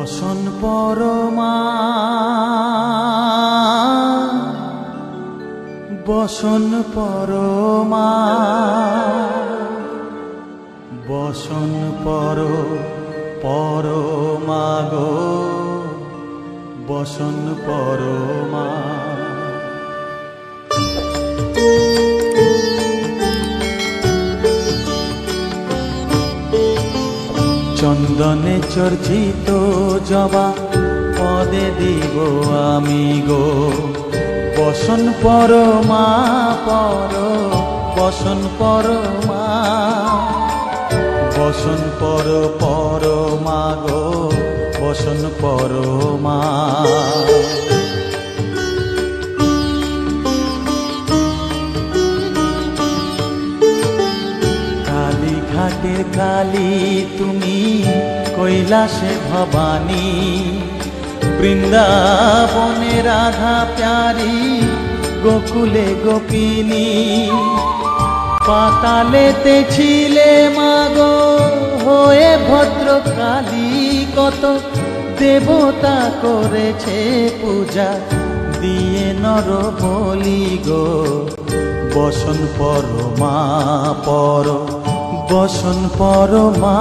বসন পরমা বসন পরমা বসন পরমা গো বসন পরমা। চন্দনে চর্চিত জবা পদে দিব আমি গো বসন পরমা বসন পরমা বসন পরমা গো বসন পরমা। ঘাটের কালী তুমি কৈলাসে ভবানী বৃন্দাবনে রাধা প্যারি গোকুলে গোপিনী পাতালেতে ছিলে মাগো হয়ে ভদ্রকালী কত দেবতা করেছে পূজা দিয়ে নর বলি গো বসন পরমা বসন পরমা।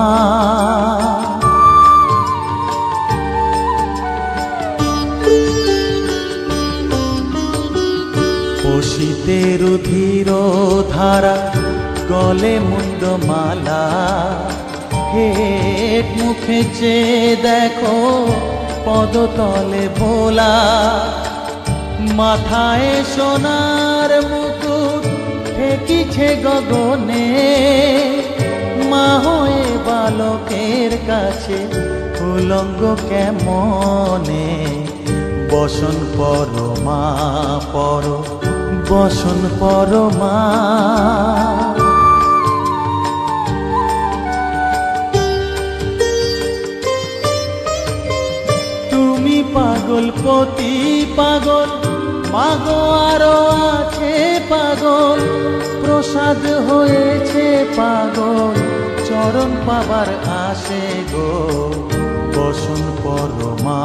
পশিতে রুধির ধারা গলে মুন্ডমালা হেট মুখে চেয়ে দেখো পদতলে ভোলা মাথায় সোনার মুকুট ঠেকিছে গগনে মা হয়ে বালকের কাছে উলঙ্গ কেমনে বসন পরমা বসন পরমা। তুমি পাগল পতি পাগল মাগো আরো আছে পাগল প্রসাদ হয়েছে পাগল চরণ পাবার আসে গো বসন পরমা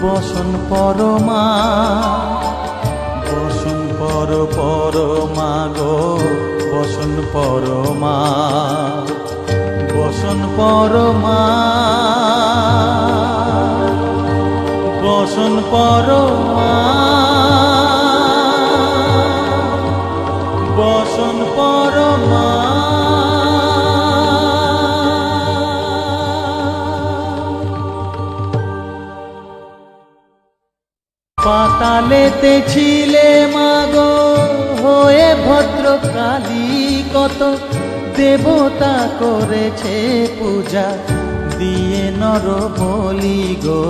বসন পরমা বসন পরমা গো বসন পরমা বসন পরমা বসন পরমা বসন পরমা। পাতালেতে ছিলে মাগো হয়ে ভদ্রকালী কত দেবতা করেছে পূজা দিয়ে নর বলি গো।